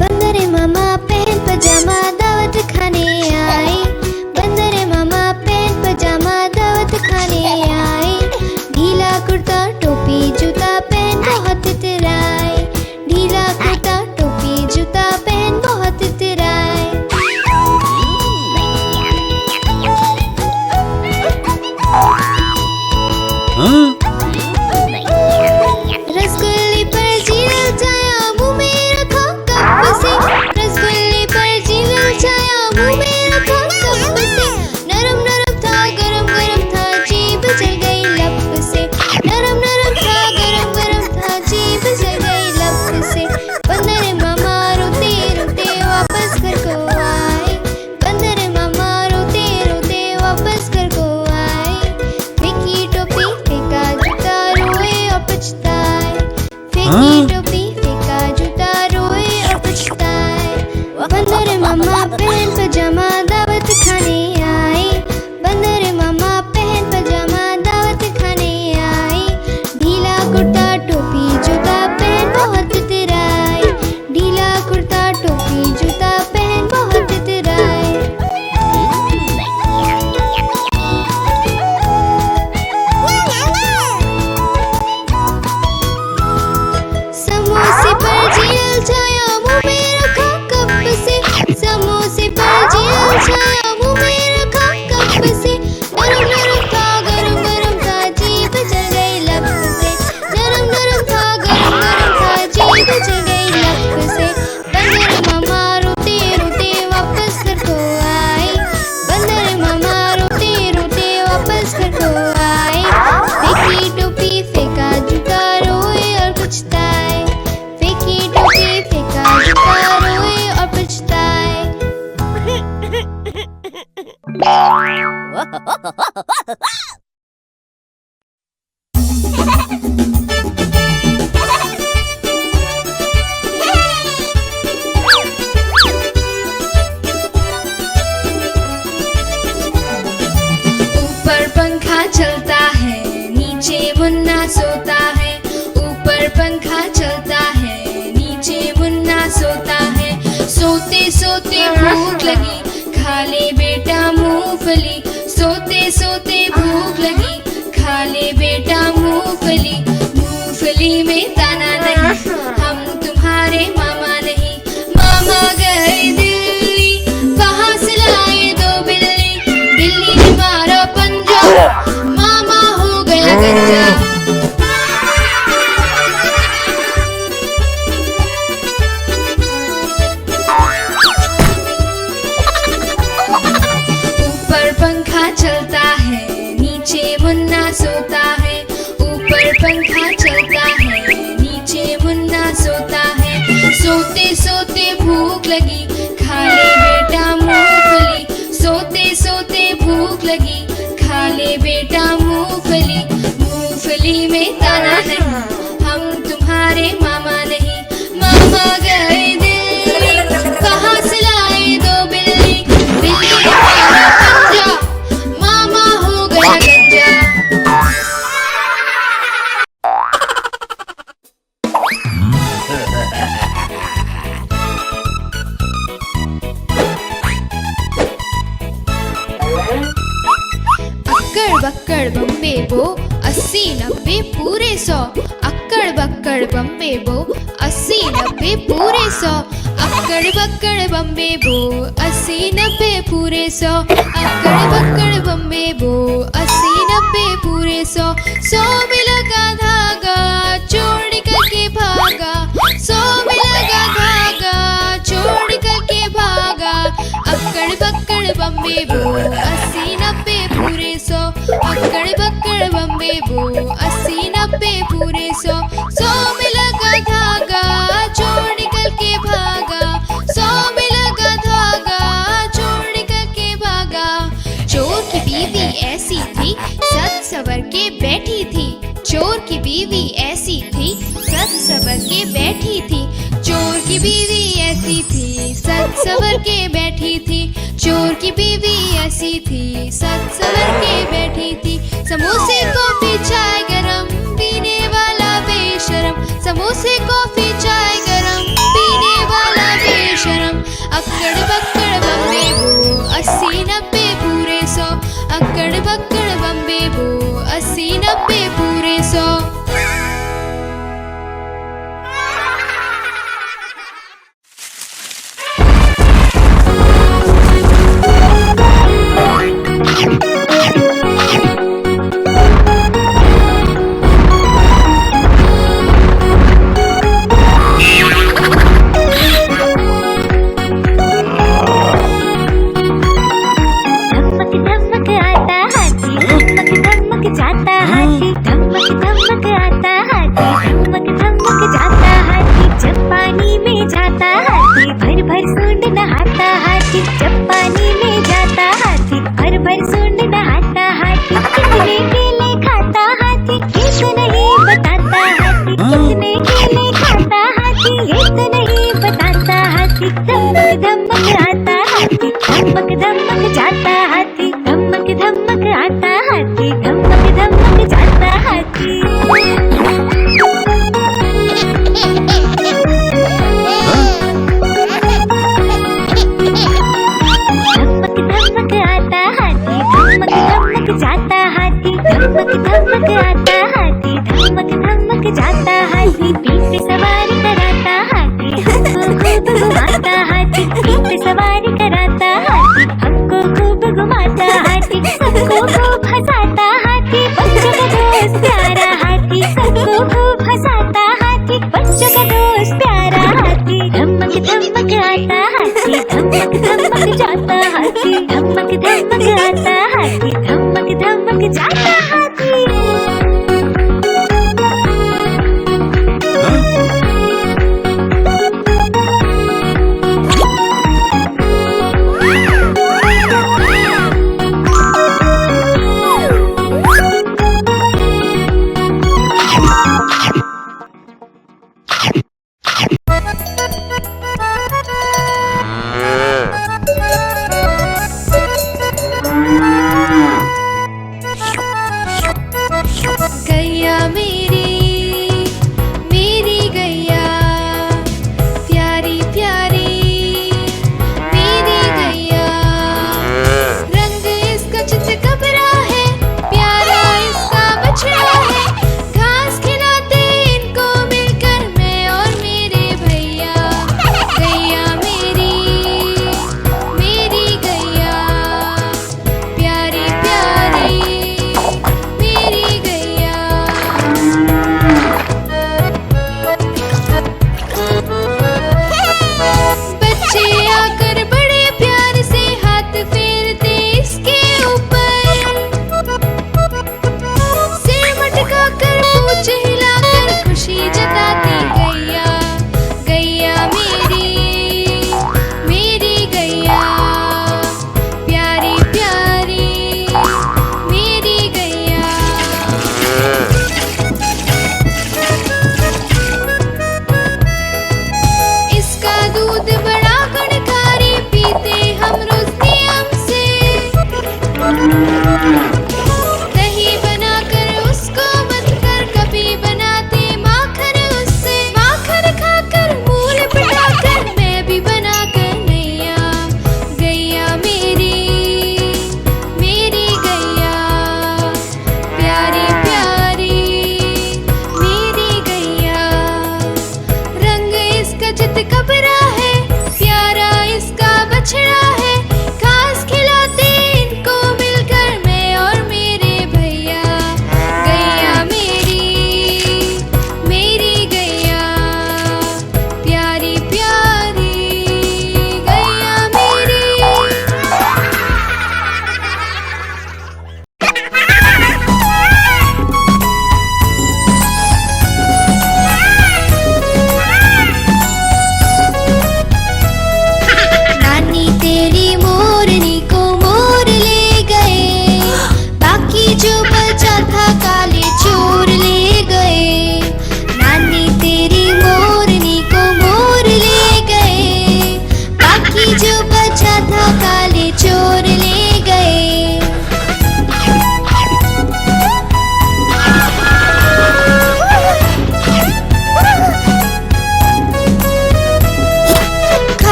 बंदरे मामा पहन पजामा दावत खाने आए। बंदरे मामा पहन पजामा दावत खाने आए। ढीला कुर्ता टोपी जूता पहन बहुत इतराए। ढीला कुर्ता टोपी जूता पहन बहुत इतराए। रसगुल्ले पर जीरा छाया मुंह में रखा कप से। रसगुल्ले पर जीरा छाया मुंह में रखा कप से। नरम नरम था गरम गरम था जीभ जल गई लब से। नरम नरम था गरम गरम था जीभ जल गई लब से। बंदर मामा रोते रोते वापस घर को आए। बंदर मामा रोते रोते वापस घर को आए। फेंकी टोपी फेंका जूता रोए और पछताए। फेंकी टोपी फेंका जूता रोए और पछताए। बंदर मामा पहन पजामा दावत खाने आए। बंदर मामा पहन पजामा दावत खाने आए। ढीला कुर्ता टोपी जूता पहन बहुत इतराए। ढीला कुर्ता टोपी जूता पहन बहुत इतराए। समोसे पर जेल छाया मुंह में रखा कप से। समोसे पर जेल छाया मुंह में रखा कप से। नरम नरम था गरम गरम था जीभ जल गई लब से। नरम नरम था गरम गरम था जीभ जल गई लब से। बंदर मामा रोते रोते वापस घर को आए। बंदर मामा रोते रोते वापस घर को आए। फेंकी टोपी फेंका जूता रोए और पछताए। फेंकी टोपी फेंका जूता रोए और पछताए। ऊपर पंखा चलता है नीचे मुन्ना सोता है। ऊपर पंखा चलता है नीचे मुन्ना सोता है। सोते सोते भूख लगी खा ले बेटा मूंगफली। सोते सोते भूख लगी खा ले बेटा मूंगफली। मूंगफली में दाना नहीं हम तुम्हारे मामा नहीं। मामा गए दिल्ली वहाँ से लाए दो बिल्ली। बिल्ली ने मारा पंजा मामा हो गया गंजा। ऊपर पंखा चलता है नीचे मुन्ना सोता है। ऊपर पंखा चलता है नीचे मुन्ना सोता है। सोते सोते भूख लगी खा ले बेटा मूंगफली। सोते सोते भूख लगी खा ले बेटा मूंगफली। मूंगफली में दाना नहीं हम तुम्हारे मामा नहीं। मामा गए दिल्ली कहाँ से लाए दो बिल्ली। बिल्ली ने मारा पंजा मामा हो गया गंजा। अक्कड़ बक्कड़ बम्बे बो 80 90 पूरे 100। अक्कड़ बक्कड़ बम्बे बो 80 90 पूरे 100। अक्कड़ बक्कड़ बम्बे बो 80 90 पूरे 100। अक्कड़ बक्कड़ बम्बे बो 80 90 पूरे 100। 100 में लगा धागा चोर निकल के भागा। 100 में लगा धागा चोर निकल के भागा। अक्कड़ बक्कड़ बम्बे बो 80 90 पूरे 100। अक्कड़ बक्कड़ बम्बे बो 80 90 पूरे 100। 100 में लगा धागा चोर निकल के भागा। 100 में लगा धागा चोर निकल के भागा। चोर की बीवी ऐसी थी सज सवर के बैठी थी। चोर की बीवी ऐसी थी सज सवर के बैठी थी। चोर की बीवी ऐसी थी सज सवर के बैठी थी। चोर की बीवी ऐसी थी सज सवर के बैठी थी। समोसे को चाय गरम पीने वाला बेशरम। बक्कड़ बम्बे बो, 80 90 पूरे 100। धमक धमक आता हाथी, धमक धमक जाता हाथी, धमक धमक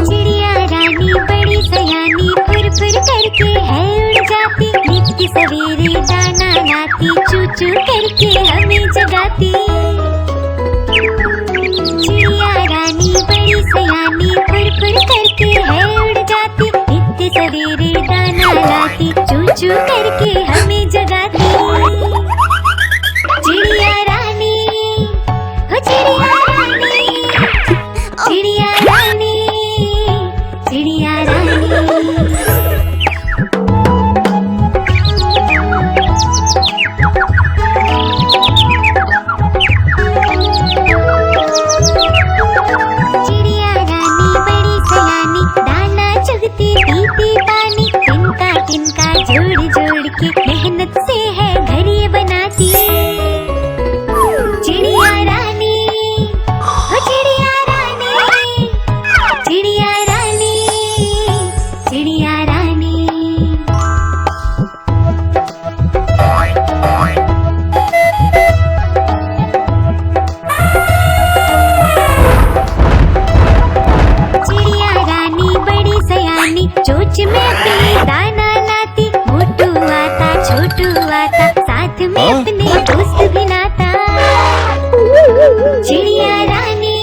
चिड़िया रानी बड़ी सयानी फुर फुर करके है उड़ जाती, नित्य सवेरे दाना लाती, चू चू करके हमें जगाती। चिड़िया रानी बड़ी सयानी फुर फुर करके है उड़ जाती, नित्य सवेरे दाना लाती, चू चू करके हमें जगाती। चिड़िया रानी, हो चिड़िया रानी, चिड़िया रानी, चिड़िया रानी। चिड़िया रानी बड़ी सयानी दाना चुगती पीती पानी, तिनका तिनका जोड़ जोड़ के मेहनत से है घर ये बनाती। चिड़िया रानी, हो चिड़िया रानी, चिड़िया रानी, चिड़िया रानी। चिड़िया रानी बड़ी सयानी चोंच में अपनी दाना लाती, मोटू आता छोटू आता साथ में अपने दोस्त भी लाता। चिड़िया रानी,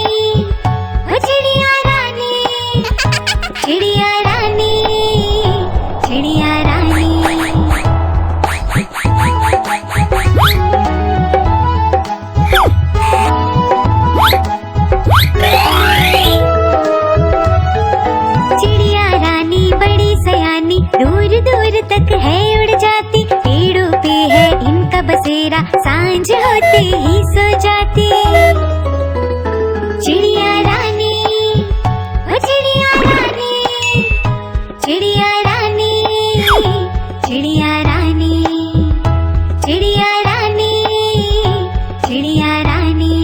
हो चिड़िया रानी, चिड़िया रानी, चिड़िया रानी। चिड़िया रानी बड़ी सयानी दूर दूर तक है उड़ जाती, पेड़ों पे है इनका बसेरा सांझ होते ही सो जाती। चिड़िया रानी, हो चिड़िया रानी, चिड़िया रानी, चिड़िया रानी, चिड़िया रानी, चिड़िया रानी,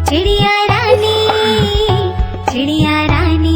चिड़िया रानी, चिड़िया रानी।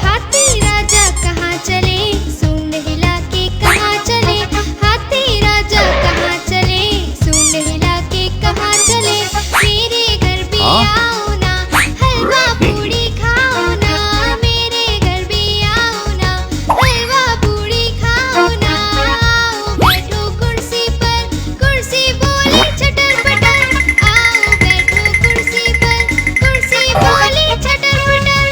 हाथी राजा कहाँ चले, सूंड हिला के कहाँ चले, हाथी राजा कहाँ चले, सूंड हिला के कहाँ चले। मेरे घर भी आओ ना, हलवा पूड़ी खाओ ना, मेरे घर भी आओ ना, हलवा पूड़ी खाओ ना। आओ बैठो कुर्सी पर, कुर्सी बोली चटर पटर, आओ बैठो कुर्सी पर, कुर्सी बोली चटर पटर।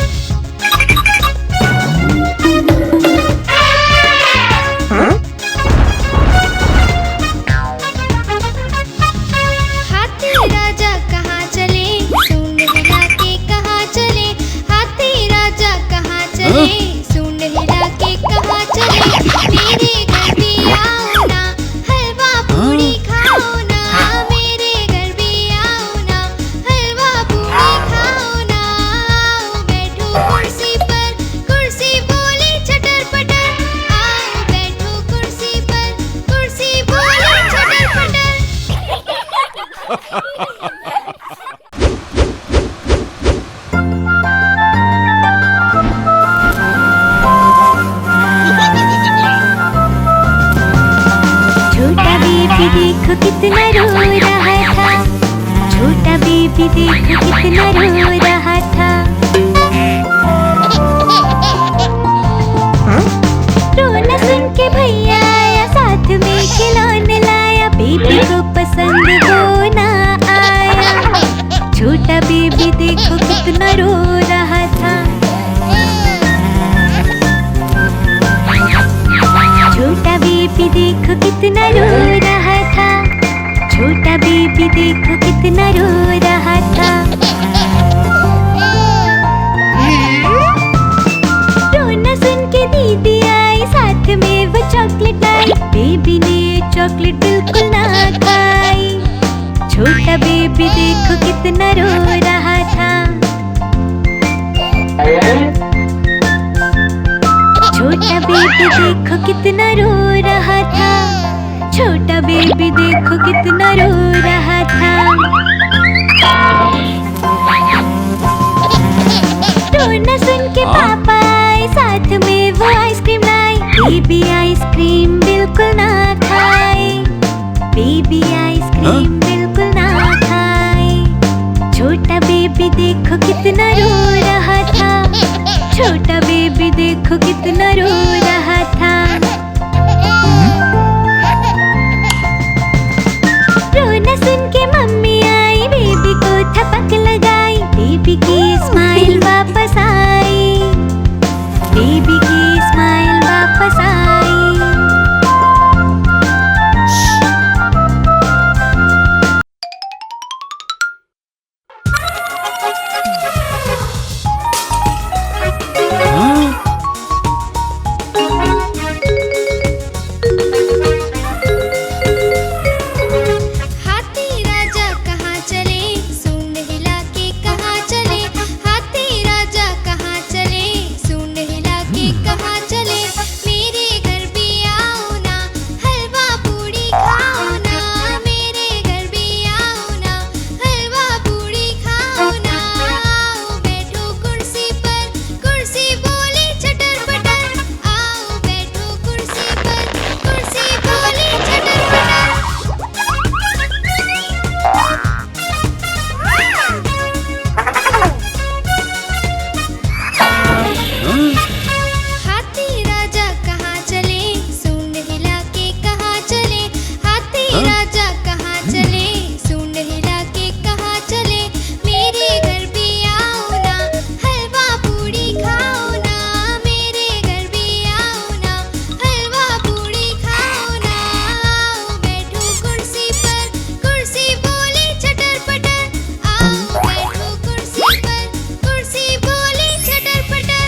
हाथी राजा कहाँ चले, सूंड हिला के कहाँ चले, हाथी राजा कहाँ चले, सूंड हिला के कहाँ चले। मेरे घर भी आओ ना, हलवा पूड़ी खाओ ना, मेरे घर भी आओ ना, हलवा पूड़ी खाओ ना। आओ बैठो कुर्सी पर, कुर्सी बोली चटर पटर, आओ बैठो कुर्सी पर, कुर्सी बोली चटर पटर। छोटा बेबी देखो कितना रो रहा था, छोटा बेबी देखो कितना रो रहा था। रोना सुन के भैया आया, साथ में खिलौने लाया, बेबी को पसंद वो ना आया। छोटा बेबी देखो कितना रो रहा था, छोटा बेबी देखो कितना रो रहा था, छोटा बेबी देखो कितना रो रहा था। रोना सुन के दीदी आई, साथ में वो चॉकलेट आई, बेबी ने चॉकलेट बिल्कुल ना खाई। छोटा बेबी देखो कितना रो रहा था, छोटा बेबी देखो कितना रो रहा था, छोटा बेबी देखो कितना रो रहा था। रोना सुन के पापा आए, साथ में वो आइसक्रीम लाई। बेबी आइसक्रीम बिल्कुल ना खाए, बेबी आइसक्रीम बिल्कुल ना खाए। छोटा बेबी देखो कितना रो रहा था, छोटा बेबी देखो कितना रो रहा था। रोना सुन के मम्मी आई, बेबी को थपक लगाई। बेबी की स्माइल वापस आई, बेबी की स्माइल वापस आई। हाथी राजा कहाँ चले, सूंड हिला के कहाँ चले। हाथी राजा कहाँ चले, सूंड हिला के कहाँ चले। मेरे घर भी आओ ना, हलवा पूड़ी खाओ ना। मेरे घर भी आओ ना, हलवा पूड़ी खाओ ना। आओ बैठो कुर्सी पर, कुर्सी बोली चटर पटर। आओ बैठो कुर्सी पर, कुर्सी बोली चटर पटर। हाथी राजा कहाँ चले, सूंड हिला के कहाँ चले। हाथी राजा कहाँ चले, सूंड हिला के कहाँ चले। मेरे घर भी आओ ना, हलवा पूड़ी खाओ ना। मेरे घर भी आओ ना, हलवा पूड़ी खाओ ना। आओ बैठो कुर्सी पर, कुर्सी बोली चटर पटर। आओ बैठो कुर्सी पर, कुर्सी बोली चटर पटर।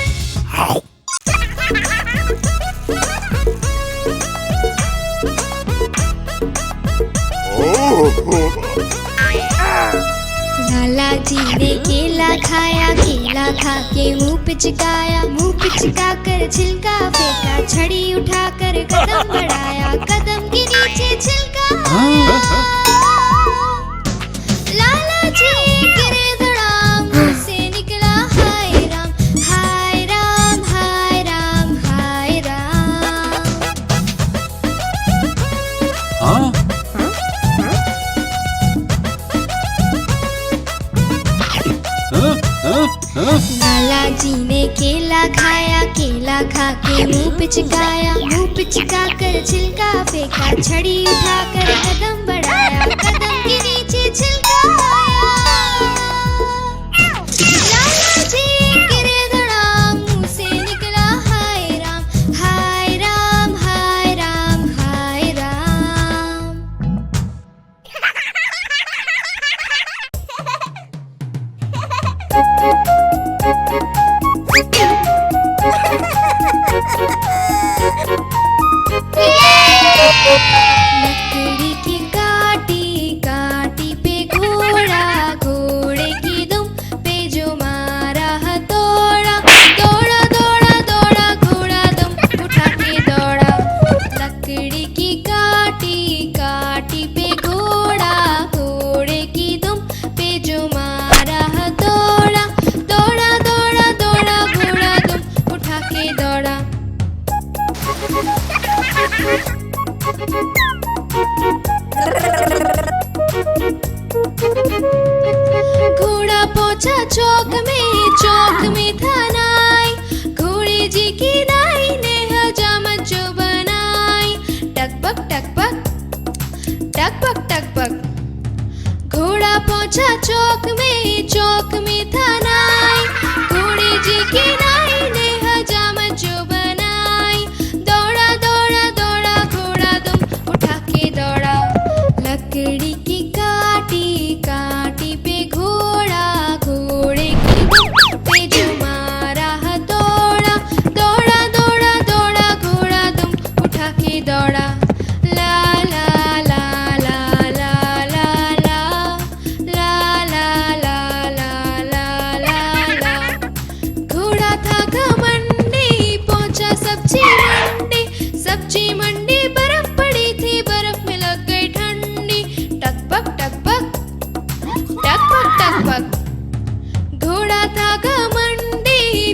लाला जी ने केला खाया, केला खा के मुंह पिचकाया। मुंह पिचका कर छिलका फेंका, छड़ी उठाकर कदम बढ़ाया। कदम के नीचे छिलका आया। लाला जी गिरे धड़ाम, मुंह से निकला हाय राम, हाय राम, हाय राम, हाय राम। लाला जी ने केला खाया, केला खा के मुंह पिचकाया। मुंह पिचका कर छिलका फेंका, छड़ी उठाकर कदम बढ़ाया। कदम के नीचे छिलका आया। लाला जी गिरे धड़ाम, मुंह से निकला हाय राम, हाय राम, हाय राम, हाय राम। लकड़ी की काटी काटी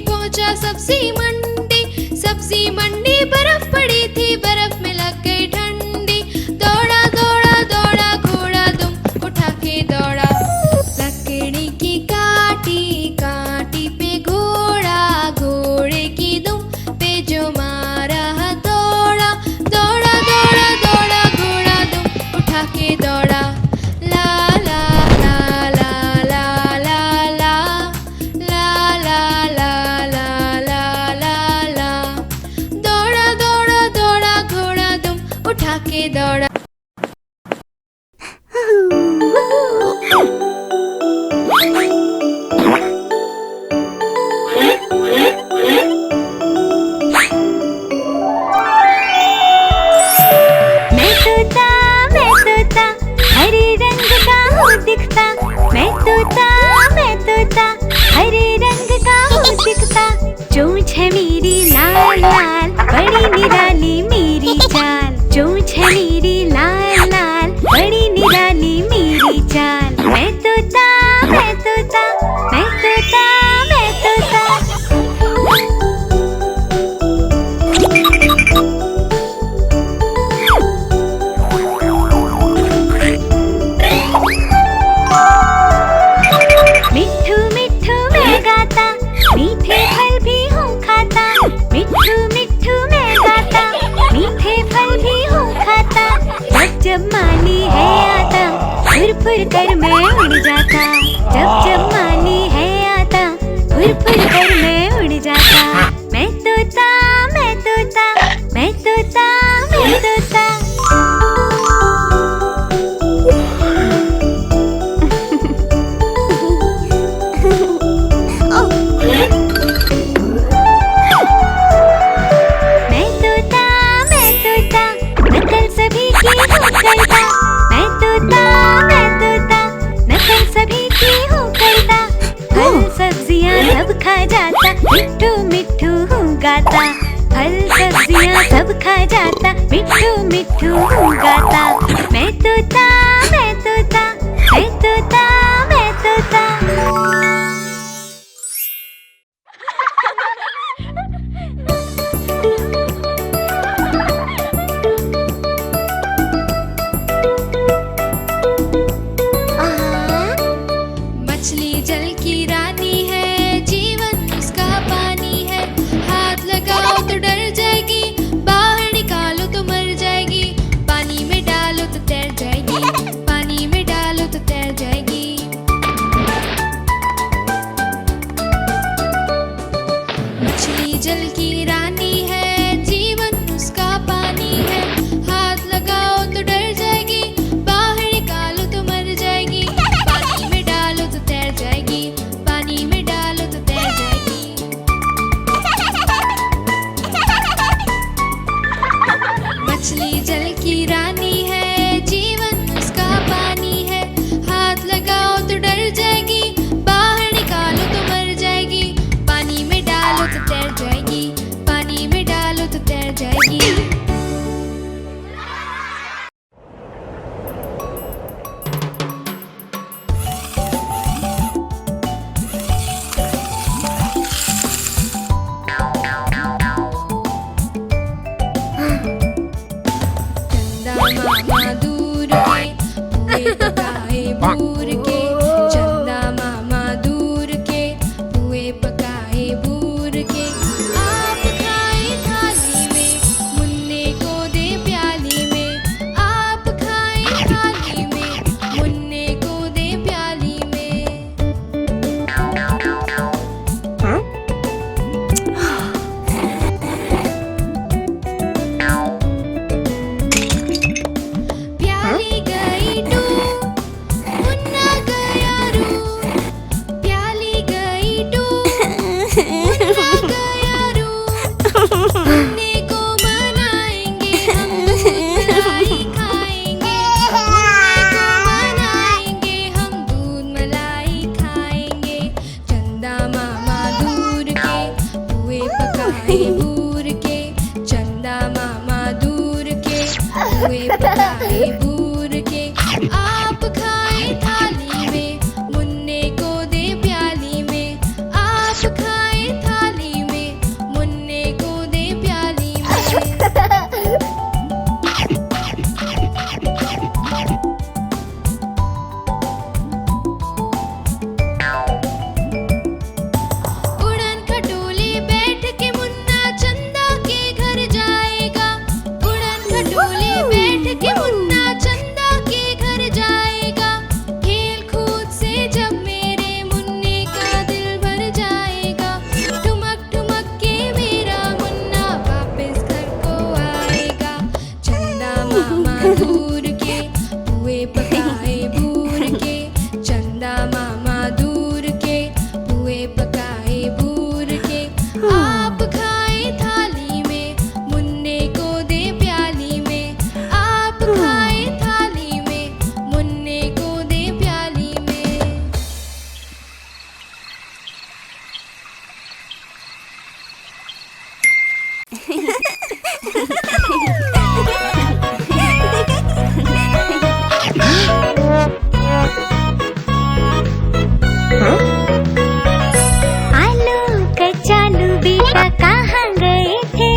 पहुंचा सब्जी मंडी, सब्जी मंडी बर्फ पड़ी थी, बर्फ में लग गई ठंडी। दौड़ा दौड़ा दौड़ा घोड़ा दुम उठा के दौड़ा, लकड़ी की काटी काटी पे घोड़ा, घोड़े की दुम पे जो मारा हथौड़ा। दौड़ा दौड़ा दौड़ा घोड़ा दुम उठा के दौड़ा, ला ला ला ला ला ला ला ला ला ला ला ला ला ला। दौड़ा दौड़ा दौड़ा घोड़ा दुम उठा के दौड़ा। मैं तोता हरे रंग का हूँ दिखता, मैं तोता हरे रंग का हूँ दिखता। चोंच है मेरी लाल लाल, बड़ी निराली मेरी चाल। चोंच है मेरी लाल लाल, बड़ी निराली मेरी चाल। मैं तोता मैं तोता मैं तोता मैं तोता। मिट्ठू मिट्ठू मैं गाता, मीठे फल भी हूँ खाता। मिट्ठू मिट्ठू मैं गाता, मीठे फल भी हूँ खाता। जब जब माली है आता, फुर फुर कर मैं उड़ जाता। जब जब माली है आता, फुर फुर कर मैं उड़ जाता। मैं तोता मैं तोता मैं तोता मैं तोता। मैं तोता नकल सभी की हूँ करता। मैं तोता नकल सभी की हूँ करता। फल सब्जियाँ सब खा जाता, मिट्ठू मिट्ठू हूँ गाता। फल सब्जियाँ सब खा जाता, मिट्ठू मिट्ठू हूँ गाता। मैं तोता मैं तोता मैं तोता मैं तोता। मछली जल की रानी है, जीवन उसका पानी है। हाथ लगाओ तो डर जाएगी, बाहर निकालो तो मर जाएगी। पानी में डालो तो तैर जाएगी, पानी में डालो तो तैर जाएगी। मछली जल की रानी है, जीवन उसका पानी है। हाथ लगाओ तो डर जाएगी, बाहर निकालो तो मर जाएगी। पानी में डालो तो तैर जाएगी, पानी में डालो तो तैर जाएगी। मछली जल की रानी है, जीवन उसका पानी है। हाथ लगाओ तो डर जाएगी, बाहर निकालो तो मर जाएगी। पानी में डालो तो तैर जाएगी, पानी में डालो तो तैर जाएगी। चंदा मामा दूर के, पुए पकाए बूर के। चंदा मामा दूर के, पुए पकाए बूर के। आप खाए थाली में, मुन्ने को दे प्याली में। आप खाए थाली में, मुन्ने को दे प्याली में। प्याली गई डूब, मुन्ना गया रूब। प्याली गई डूब, मुन्ना गया रूब। मुन्ने को मनाएंगे हम, दूध मलाई खाएंगे। मुन्ने को मनाएंगे हम, दूध मलाई खाएंगे। चंदा मामा दूर के, पुए पकाए बूर के। चंदा मामा दूर के, पुए पकाए बूर के। आप खाए थाली में, मुन्ने को दे प्याली में। आप खाए थाली आलू कचालू बेटा कहाँ गए थे?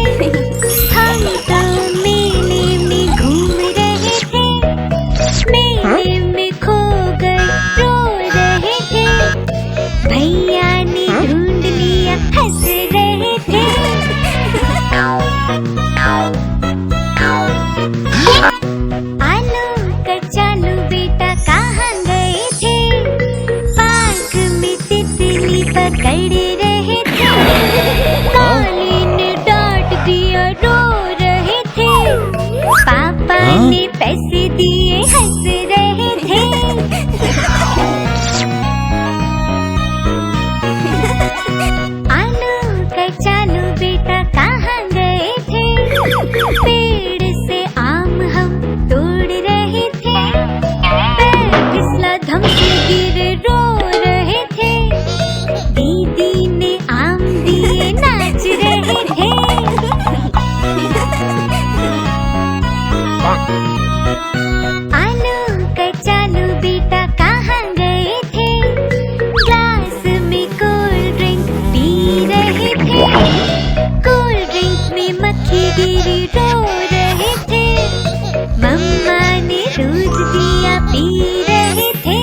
हम तो मेले में घूम रहे थे, मेले में खो गए रो रहे थे, भैया ने ढूंढ लिया हंस रहे थे। आलू कचालू बेटा कहाँ गए थे? पार्क में तितली पकड़ रहे थे, काली ने डांट दिया रो रहे थे, पापा ने पैसे दिए हंस रहे थे। आलू कचालू बेटा कहाँ गए थे? पेड़ से आम हम तोड़ रहे थे, पैर फिसला धम से गिरे रो रहे थे, दीदी ने आम दिए नाच रहे थे। आलू कचालू बेटा कहाँ गए थे? ग्लास में कोल्ड ड्रिंक पी रहे थे, कोल्ड ड्रिंक में मक्खी गिरी रो रहे थे, मम्मा ने दूध दिया पी रहे थे।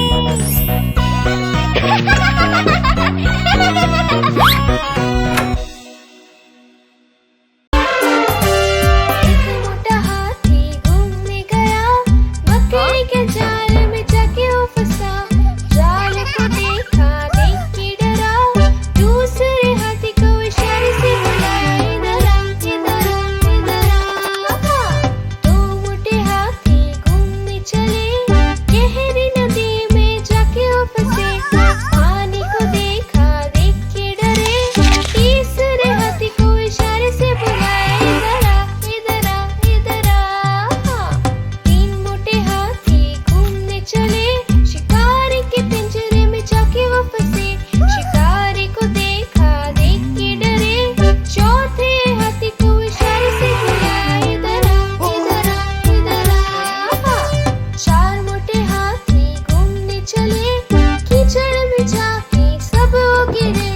एक मोटा हाथी घूमने गया, मकड़ी के जाल में जाके वो फंसा, जाल को देखा देख के डरा, दूसरे हाथी को इशारे से बुलाया, इधर आ इधर आ इधर आ। दो मोटे हाथी घूमने चले, गहरी नदी में जाके वो फंसे, पानी को देखा देख के डरे, तीसरे हाथी को इशारे से बुलाया, इधर आ इधर आ इधर आ। तीन मोटे हाथी घूमने चले, शिकारी के पिंजरे में जाके वो फंसे, शिकारी को देखा देख के डरे, चौथे हाथी को इशारे से बुलाया, इधर आ इधर आ इधर आ। चार मोटे हाथी घूमने चले, कीचड़ में जाके सब वो गिरे,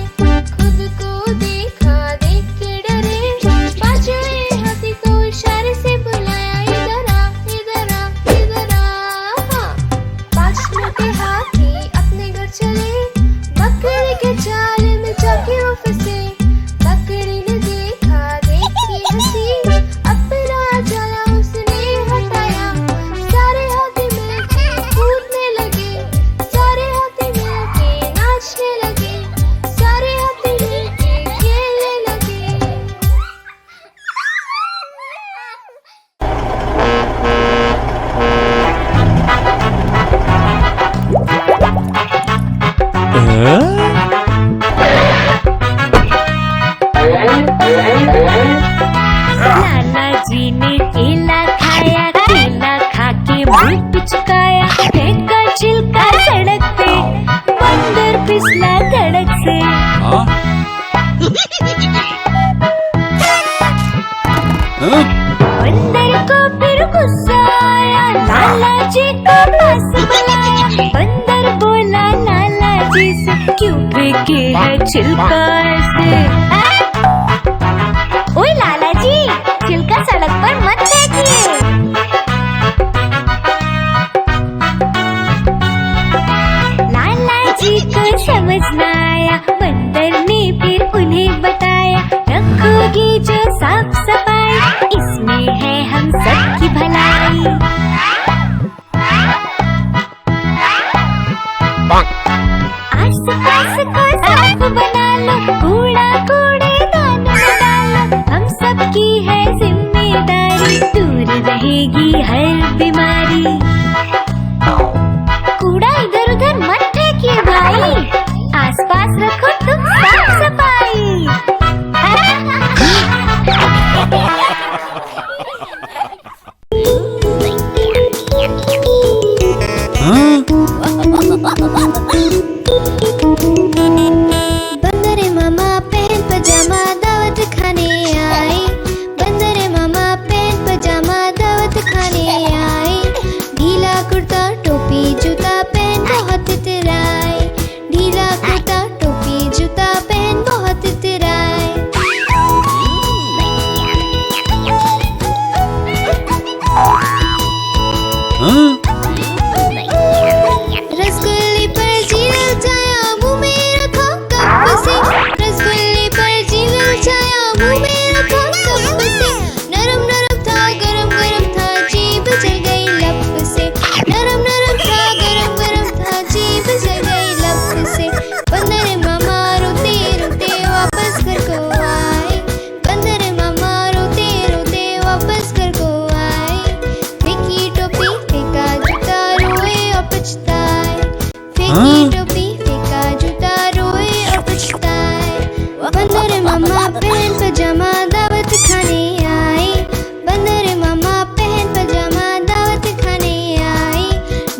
खुद को देखा देख के डरे, पांचवें हाथी को इशारे से बुलाया, इधर आ इधर आ इधर आ। पांच मोटे हाथी अपने घर चले, मकड़ी के जाल में जाके वो फंसे, मकड़ी ने देखा देख के हंसी, अपना जाला उसने हटाया, सारे हाथी मिलके कूदने लगे, सारे हाथी मिलके नाचने लगे, सारे हाथी मिलके खेलने लगे। लाला जी ने केला खाया, केला खा के मुंह पिचकाया, फेंका छिलका सड़क पे, बंदर फिसला धड़क से। बंदर को फिर गुस्सा आया, लाला जी को पास बुलाया, बंदर बोला लाला जी से, क्यों फेंके है छिलका ऐसे? ओए लाला जी, छिलका सड़क पर मत फेंकिए। लाला जी को समझ न आया, बंदर ने फिर उन्हें बताया, रखोगी जो साफ सफाई, इसमें है हम सबकी भलाई। आस पास को साफ बना लो, कूड़ा पहन पजामा दावत खाने आए। बंदर मामा पहन पजामा दावत खाने आए।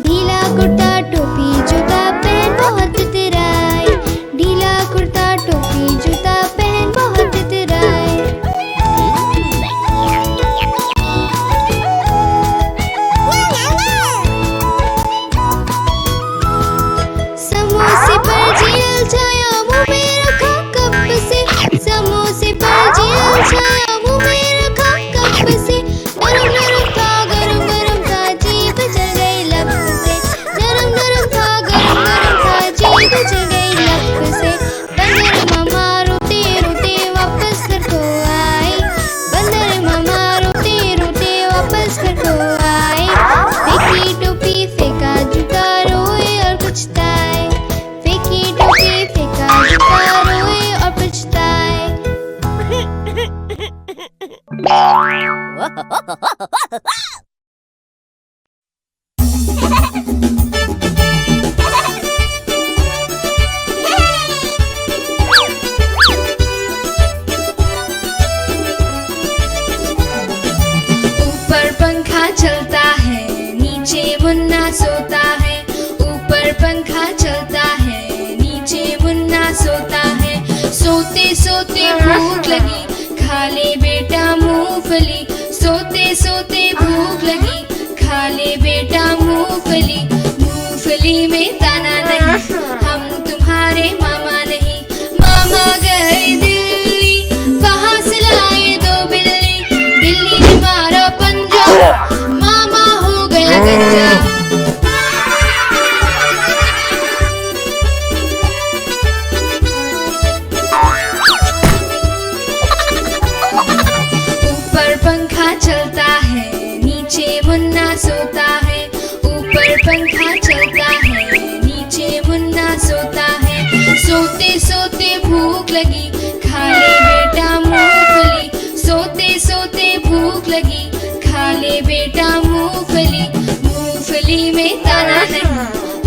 ढीला कुर्ता टोपी जूता पहन बहुत इतराए। ढीला कुर्ता टोपी जूता पहन बहुत इतराए। समोसे पर जेल छाया मुंह में रखा कप से। समोसे पर जेल छाया मुंह में रखा कप से। नरम नरम था गरम गरम था जीभ जल गई लब से। नरम नरम था गरम गरम था जीभ जल गई लब से। बंदर मामा रोते रोते वापस घर को आए। बंदर मामा रोते रोते वापस घर को आए। फेंकी टोपी फेंका जूता रोए और पछताए। फेंकी टोपी फेंका जूता रोए और पछताए। ऊपर पंखा चलता है नीचे मुन्ना सोता है। ऊपर पंखा चलता है नीचे मुन्ना सोता है। सोते सोते भूख लगी खा ले बेटा मूंगफली। सोते सोते भूख लगी खा ले बेटा मूंगफली। मूंगफली में दाना नहीं हम तुम्हारे मामा नहीं। मामा गए दिल्ली वहाँ से लाए दो बिल्ली। बिल्ली ने मारा पंजा मामा हो गया गंजा। ऊपर पंखा चलता है नीचे मुन्ना सोता है। ऊपर पंखा चलता है नीचे मुन्ना सोता है। सोते सोते भूख लगी खा ले बेटा मूंगफली। सोते सोते भूख लगी खा ले बेटा मूंगफली। मूंगफली में दाना नहीं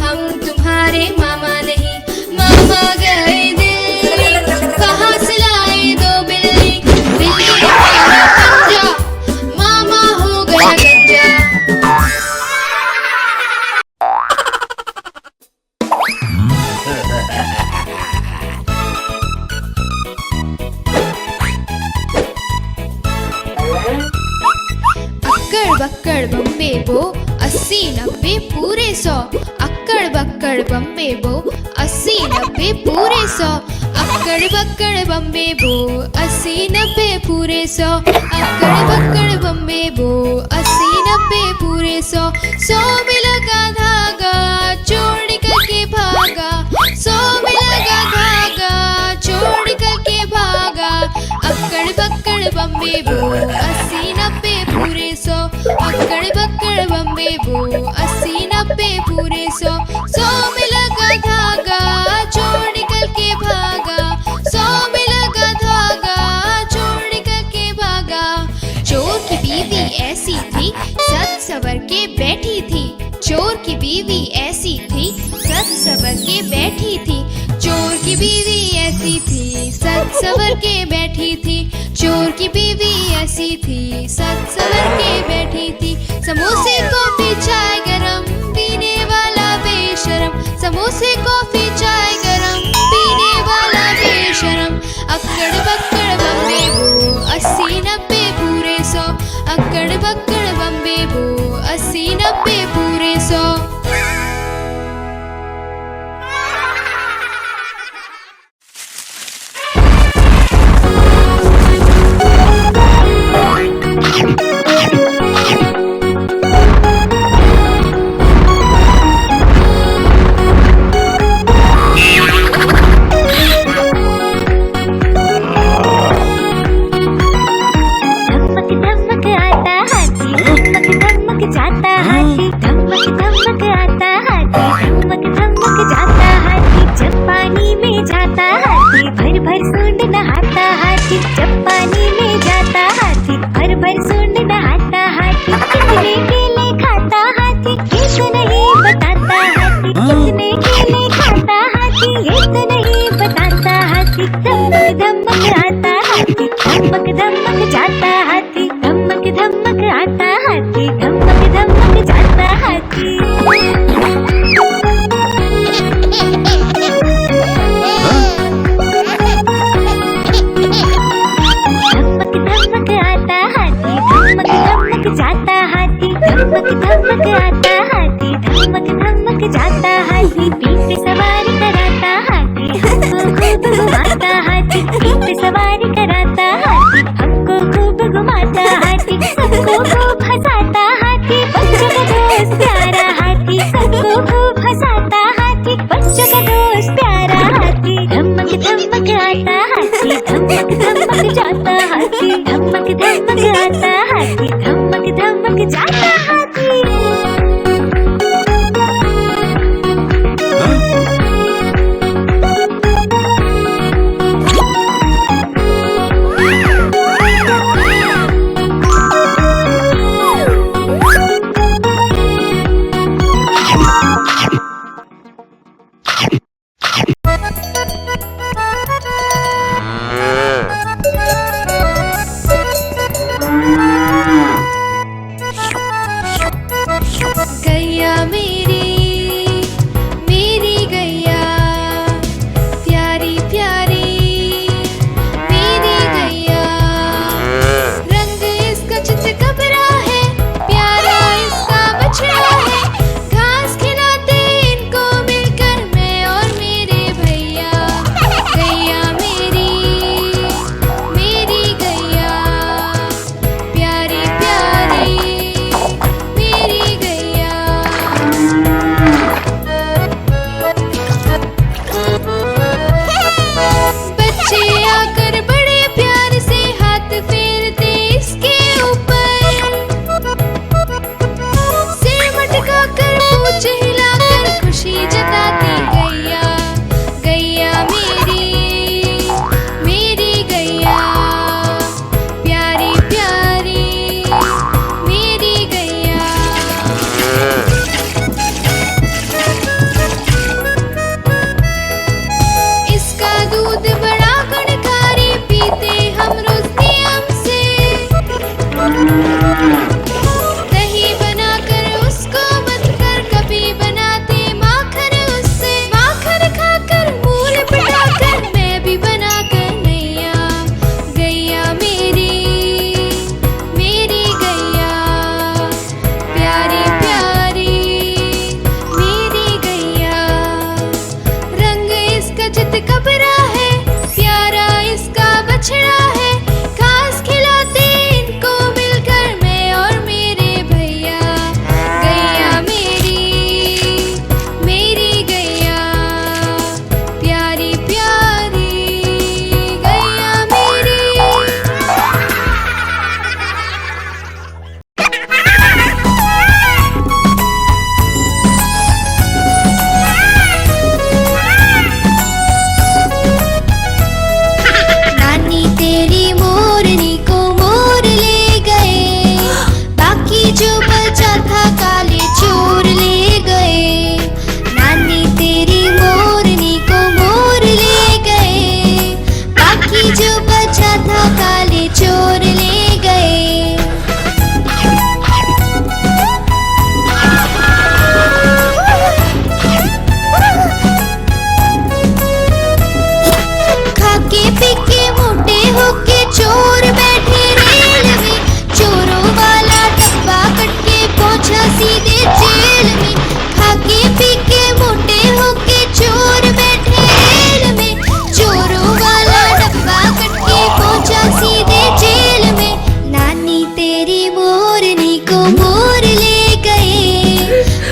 हम तुम्हारे मामा नहीं। मामा गए दिल्ली कहाँ से लाए दो बिल्ली। बिल्ली ने मारा पंजा मामा हो गया गंजा। अक्कड़ बक्कड़ बम्बे बो 80 90 पूरे 100। अक्कड़ बक्कड़ बम्बे बो 80 90 पूरे 100। अक्कड़ बक्कड़ बम्बे बो 80 90 पूरे 100। अक्कड़ बक्कड़ बम्बे बो 80 90 पूरे 100। 100 में लगा धागा चोर निकल के भागा। 100 में लगा धागा चोर निकल के भागा। अक्कड़ बक्कड़ बम्बे बो 80 90 पूरे 100। अक्कड़ बक्कड़ बम्बे बो 80 90 पूरे 100। 100 में लगा धागा चोर निकल के भागा। 100 में लगा धागा चोर निकल के भागा। चोर की बीवी ऐसी थी सज सवर के बैठी थी। चोर की बीवी ऐसी थी सज सवर के बैठी थी। चोर की बीवी ऐसी थी सज सवर के बैठी थी। चोर की बीवी ऐसी थी सज सवर के बैठी थी। समोसे कॉफी चाय गरम पीने वाला बेशरम। समोसे कॉफी चाय गरम पीने वाला बेशरम। अक्कड़ बक्कड़ बम्बे बो 80 90 पूरे 100। अक्कड़ बक्कड़ बम्बे बो 80 90 पूरे 100। हाथी, धमक धमक जाता हाथी, धमक धमक आता हाथी, धमक धमक जाता हाथी। धमक धमक आता हाथी, धमक धमक जाता हाथी, धमक धमक आता हाथी, धमक धमक जाता हाथी। पीठ सवारी कराता हाथी, हमको खूब घुमाता हाथी, पीठ सवारी कराता हाथी, हमको खूब घुमाता हाथी, सबको खूब हंसाता हाथी, बच्चों का दोस्त प्यारा हाथी, सबको खूब हंसाता हाथी, बच्चों का दोस्त प्यारा हाथी। धमक धमक आता हाथी, धमक धमक जाता हाथी, धमक धमक आता हाथी, धमक धमक जाता हाथी। गैया मेरी गैया, प्यारी प्यारी मेरी गैया। रंग इसका चितकबरा है, प्यारा इसका बछड़ा है, घास खिलाते इनको मिलकर मैं और मेरे भैया। गैया मेरी गैया, प्यारी प्यारी मेरी गैया। बच्चे आकर बड़े प्यार से हाथ फेरते इसके ऊपर, सिर मटका कर पूंछ हिलाकर खुशी जताती गैया। गैया मेरी गैया, प्यारी प्यारी मेरी गैया। इसका दूध बड़ा गुणकारी, पीते हम रोज नियम से, दही बनाकर उसको बंधकर कभी बनाते माखन उससे। माखन खाकर मूल पिटाकर मैं भी बनाकर नैया। गैया मेरी गैया, प्यारी प्यारी मेरी गैया। रंग इसका चितकबरा है, प्यारा इसका बछड़ा है, घास खिलाते इनको मिलकर मैं और मेरे भैया। गैया मेरी गैया, प्यारी प्यारी गैया मेरी। नानी तेरी मोरनी को मोर ले गए, बाकी जो बचा था काले चोर ले गए। नानी तेरी मोरनी को मोर ले गए, बाकी जो बचा था काले चोर ले गए। खाके पीके मोटे होके चोर बैठे रेल में, चोरों वाला डब्बा कट के पहुंचा सीधे जेल में। खाके पीके मोटे होके चोर बैठे रेल में, चोरों वाला डब्बा कट के पहुंचा सीधे जेल में। नानी तेरी मोरनी को मोर ले गए,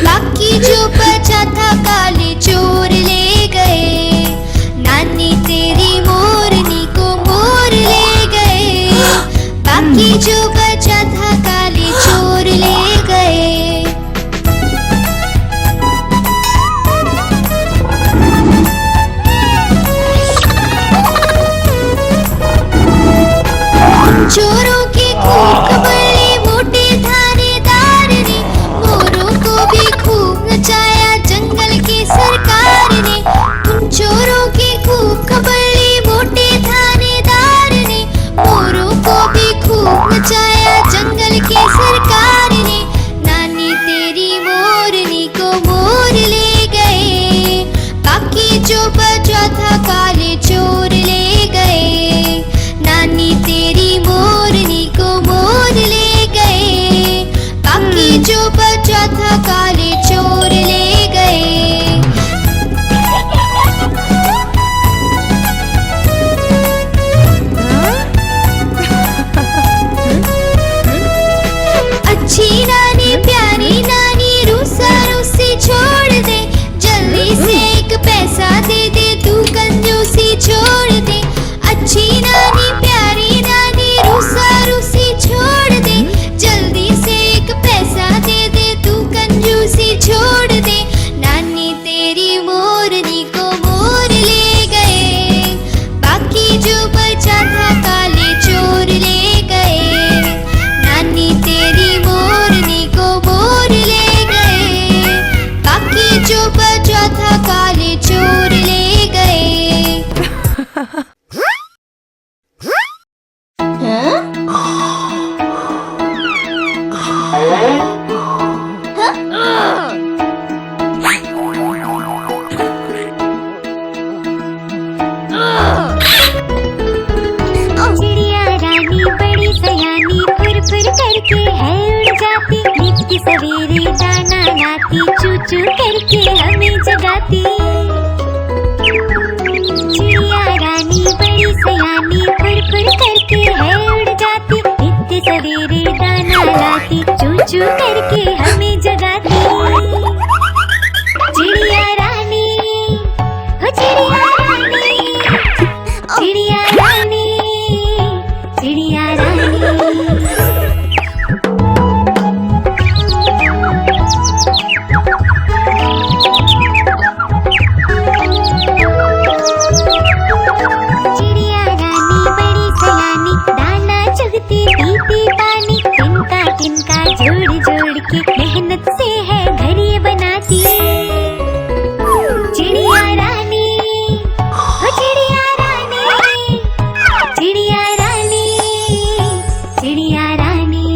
बाकी जो बचा था काले चोर ले गए। नानी तेरी मोरनी को मोर ले गए, बाकी जो बचा था काले चोर ले गए। चोरों की खूब खबरें मोटे थानेदार ने, मोरों को भी खूब नचाया जंगल की सरकार ने। उन चोरों की खूब खबरें मोटे थानेदार ने, तेरी मोरनी को मोर ले गए, बाकी जो बचा था काले चोर ले गए। अच्छी नानी प्यारी नानी रूसा रूसी छोड़ दे, जल्दी से एक पैसा दे दे, तू कंजूसी छोड़ दे। अच्छी नानी प्यारी नानी रूसा रूसी छोड़ दे, जल्दी से एक पैसा दे दे, तू कंजूसी छोड़ दे। नानी तेरी मोरनी को मोर ले गए, बाकी जो बचा था काले चोर ले गए। नानी तेरी मोरनी को मोर ले गए, बाकी जो बचा था काले चोर ले गए। चिड़िया रानी बड़ी सयानी फुर फुर करके है उड़ जाती, नित्य सवेरे दाना लाती, चू चू करके हमें जगाती। चिड़िया रानी बड़ी सयानी फुर फुर करके है उड़ जाती, नित्य सवेरे दाना लाती, चू चू करके हमें जगाती। चिड़िया रानी हो चिड़िया रानी, चिड़िया रानी, चिड़िया रानी। चिड़िया रानी बड़ी सयानी, दाना चुगती पीती पानी, तिनका तिनका जोड़ जोड़ के मेहनत से है घर ये बनाती। चिड़िया रानी हो चिड़िया रानी, चिड़िया रानी, चिड़िया रानी।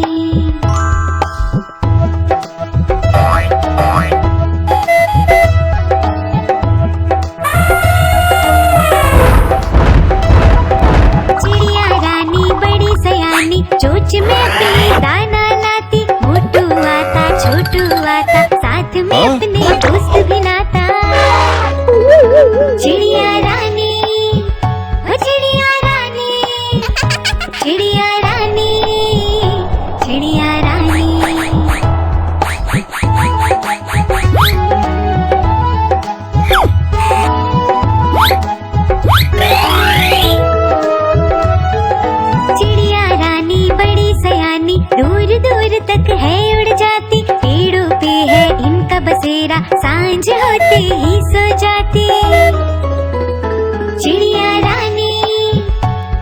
चिड़िया रानी बड़ी सयानी, चोंच में अपनी दाना लाती, मोटू आता छोटू आता, साथ में अपने दोस्त भी लाता। चिड़िया रानी हो चिड़िया रानी, चिड़िया रानी, चिड़िया रानी। चिड़िया रानी बड़ी सयानी, दूर दूर तक है उड़ जाती, पेड़ों पे है इनका बसेरा, सांझ होते ही सो जाती। चिड़िया रानी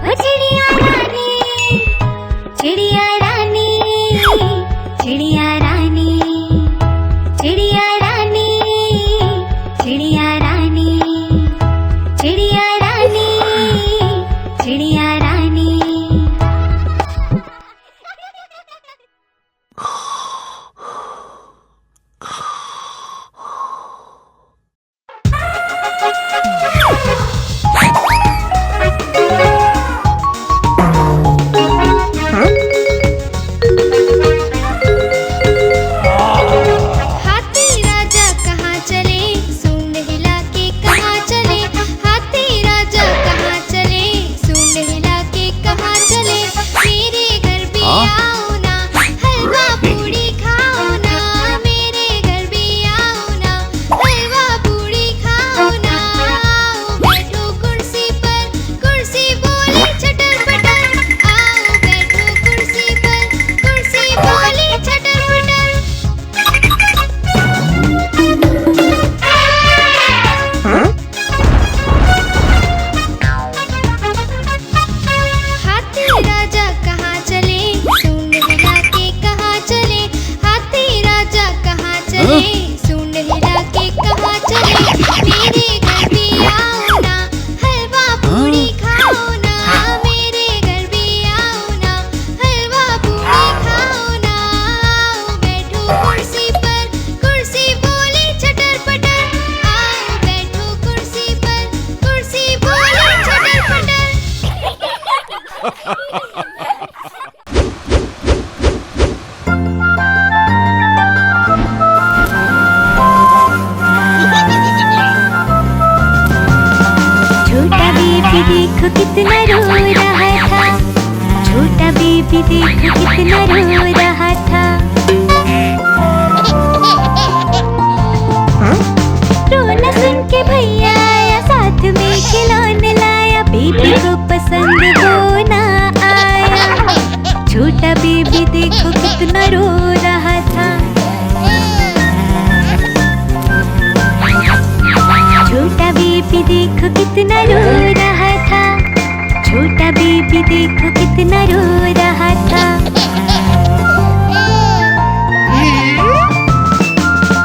हो चिड़िया रानी, चिड़िया रानी, चिड़िया रानी, चिड़िया रानी, चिड़िया रानी, चिड़िया रानी, चिड़िया रानी। छोटा बेबी देखो कितना रो रहा था, छोटा बेबी देखो कितना रो रहा था। रोना सुन के भैया आया, साथ में खिलौने लाया, बेबी को पसंद वो ना आया। छोटा बेबी देखो कितना रो रहा था, छोटा बेबी देखो कितना रो रहा था, छोटा बेबी देखो कितना रो रहा था।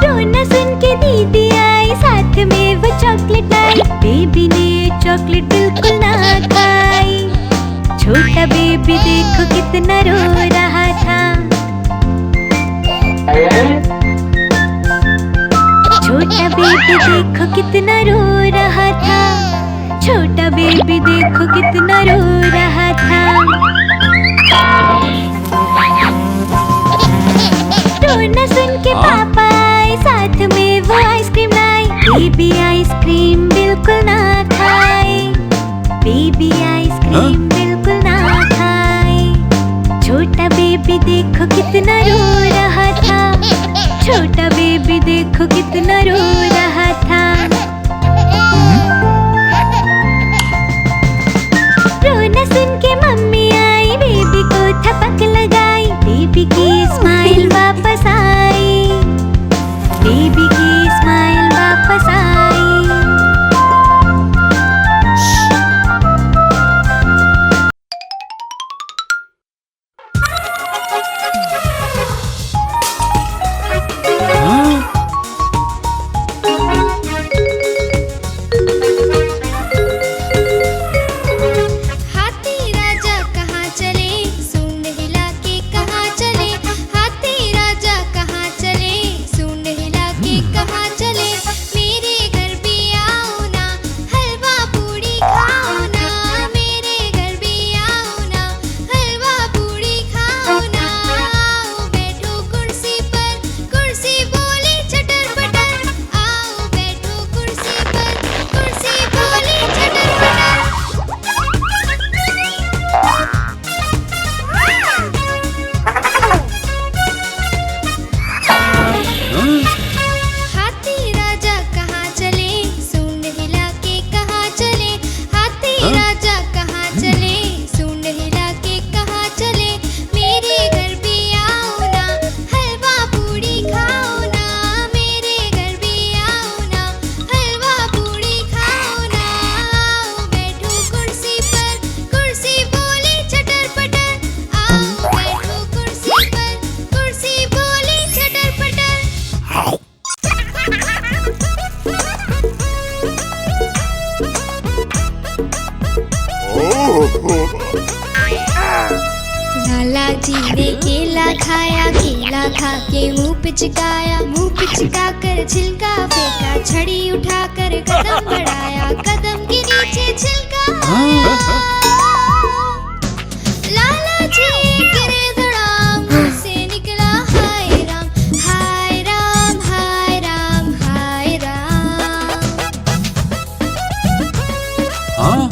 रोना सुन के दीदी आई, साथ में वो चॉकलेट लाई, बेबी ने चॉकलेट बिल्कुल ना खाई। छोटा बेबी देखो कितना रो रहा था, छोटा बेबी देखो कितना रो रहा था, छोटा बेबी देखो कितना रो रहा था। रोना सुन के पापा आए, साथ में वो आइसक्रीम लाई, बेबी आइसक्रीम बिल्कुल ना खाए, बेबी आइसक्रीम बिल्कुल ना खाए। छोटा बेबी देखो कितना रो रहा था, छोटा बेबी देखो कितना रो रहा था। रोना सुन के मम्मी आई, बेबी को थपक लगाई, बेबी की स्माइल वापस आई, बेबी की स्माइल वापस आई। हाथी राजा कहाँ चले, सूंड हिला के कहाँ चले, हाथी राजा कहाँ चले, सूंड हिला के कहाँ चले। मेरे घर भी आओ ना, हलवा पूड़ी खाओ ना, मेरे घर भी आओ ना, हलवा पूड़ी खाओ ना। आओ बैठो कुर्सी पर, कुर्सी बोली चटर पटर, आओ बैठो कुर्सी पर, कुर्सी बोली चटर पटर। हाथी राजा कहाँ चले, सूंड हिला के कहाँ चले, हाथी राजा कहाँ चले, सूंड हिला के कहाँ चले। मेरे घर भी आओ ना, हलवा पूड़ी खाओ ना, मेरे घर भी आओ ना, हलवा पूड़ी खाओ ना। आओ बैठो कुर्सी पर, कुर्सी बोली चटर पटर, आओ बैठो कुर्सी पर, कुर्सी बोली चटर पटर। लाला जी ने केला खाया, केला खा के मुंह पिचकाया, मुंह पिचका कर छिलका फेंका, छड़ी उठाकर कदम बढ़ाया, कदम के नीचे छिलका आया। लाला जी गिरे धड़ाम, मुंह से निकला हाय राम, हाय राम, हाय राम, हाय राम। हाँ?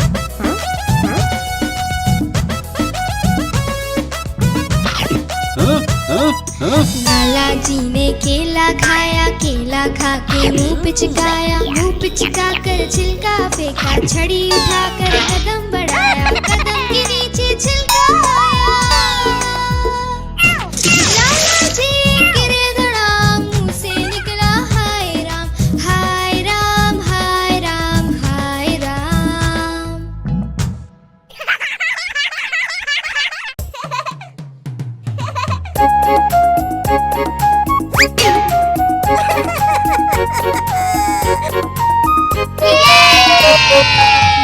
लाला जी ने केला खाया, केला खा के मुंह पिचकाया, मुंह पिचका कर छिलका फेंका, छड़ी उठाकर कदम बढ़ाया, कदम के नीचे छिलका आया। लाला जी गिरे धड़ाम, मुंह से निकला हाय राम, हाय राम, हाय राम, हाय राम।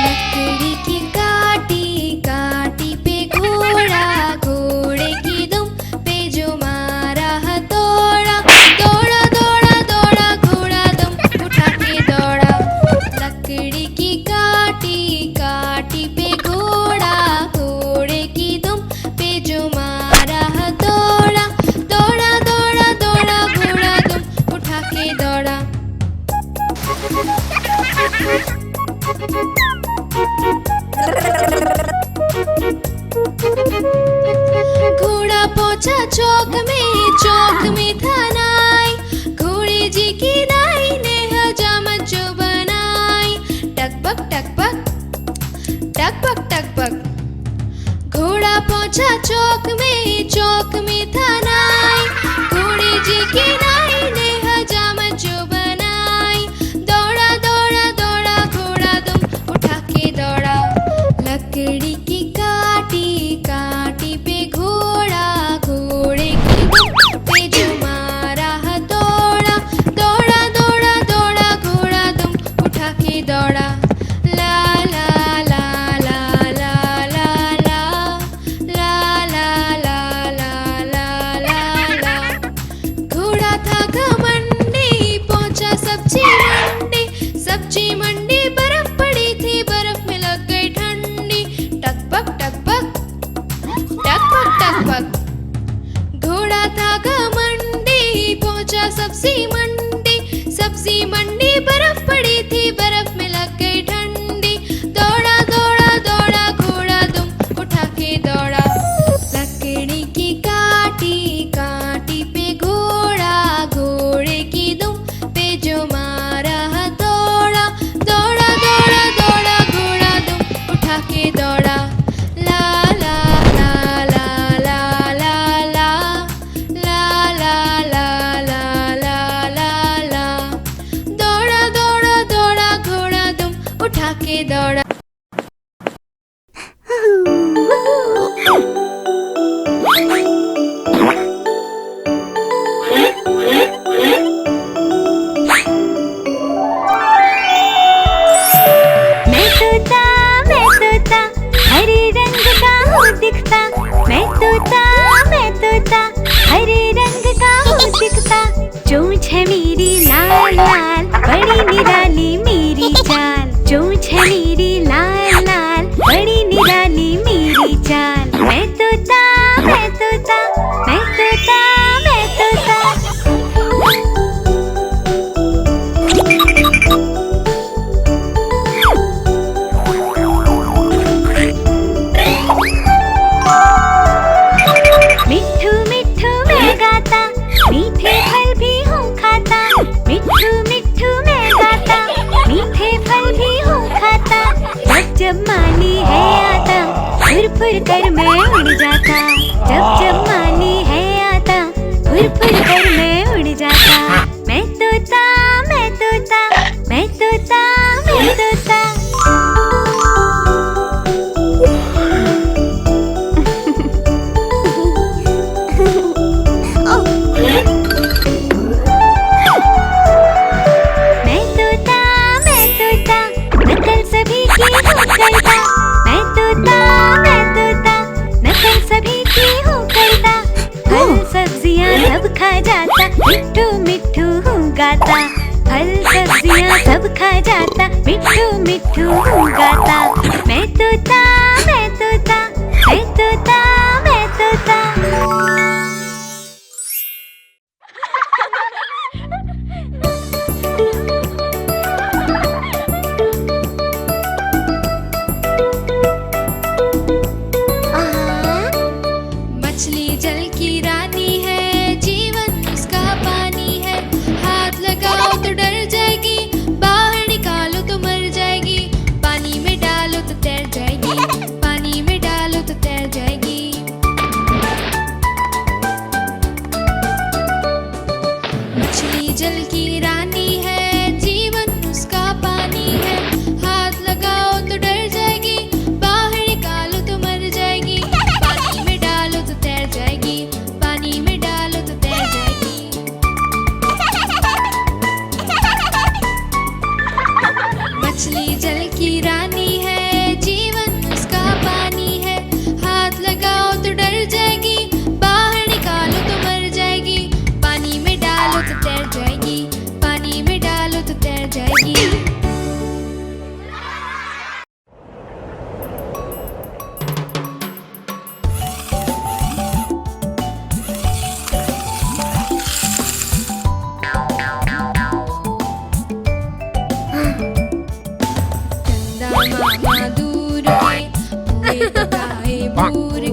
लकड़ी की काटी घोड़ा पहुंचा चौक में था नाई, घोड़े जी की दाई ने हजामत जो बनाई। टकबक टकबक टकबक टकबक, घोड़ा पहुंचा चौक में था नाई, घोड़े जी की दाई ने हजामत जो बनाई। दौड़ा दौड़ा दौड़ा घोड़ा दुम उठा के दौड़ा, लकड़ी की काटी काटी पे घोड़ा, घोड़े की दुम पे जो मारा हथौड़ा। दौड़ा दौड़ा दौड़ा घोड़ा दुम उठा के दौड़ा, ला ला ला ला ला ला ला ला ला ला ला ला ला ला। घोड़ा था घमंडी पहुंचा सब्जी मंडी, सब्जी मंडी बर्फ पड़ी थी, बर्फ में लग गई ठंडी। टकबक टकबक टकबक टकबक, घोड़ा था घमंडी पहुंचा सब्जी मंडी, सब्जी मंडी बर्फ पड़ी थी, बर्फ में लग गई ठंडी। दौड़ा दौड़ा दौड़ा घोड़ा दुम उठा के दौड़ा, लकड़ी की काटी काटी पे घोड़ा, घोड़े की दुम पे जो मारा हथौड़ा। दौड़ा दौड़ा दौड़ा घोड़ा दुम उठा के दौड़ा, ला ला ला ला ला ला ला ला ला ला ला ला ला ला। दौड़ा दौड़ा दौड़ा घोड़ा दुम उठा के दौड़ा। मैं तोता हरे रंग का हूँ दिखता, मैं तोता हरे रंग का हूँ दिखता। चोंच है मेरी लाल लाल, बड़ी निराली मेरी चाल, चोंच है मेरी लाल लाल, बड़ी निराली मेरी चाल। मैं तोता मैं तोता मैं तोता मैं तोता। मिट्ठू मिट्ठू मैं गाता, मीठे फल भी हूँ खाता, मिट्ठू मिट्ठू मैं गाता, मीठे फल भी हूँ खाता। जब जब माली है आता, फुर फुर कर मैं उड़ जाता, जब जब माली है आता, फुर फुर कर मैं उड़ जाता। मैं तोता मैं तोता मैं तोता मैं तोता। मैं तोता नकल सभी की हूँ करता, मैं तोता नकल सभी की हूँ करता। फल सब्जियाँ सब खा जाता, मिट्ठू मिट्ठू हूँ गाता, फल सब्जियाँ सब खा जाता, मिट्ठू मिट्ठू हूँ गाता। मैं तोता मैं तोता मैं तोता मैं तोता। मछली जल की रानी है, जीवन उसका पानी है। हाथ लगाओ तो डर जाएगी, बाहर निकालो तो मर जाएगी, पानी में डालो तो तैर जाएगी। दूर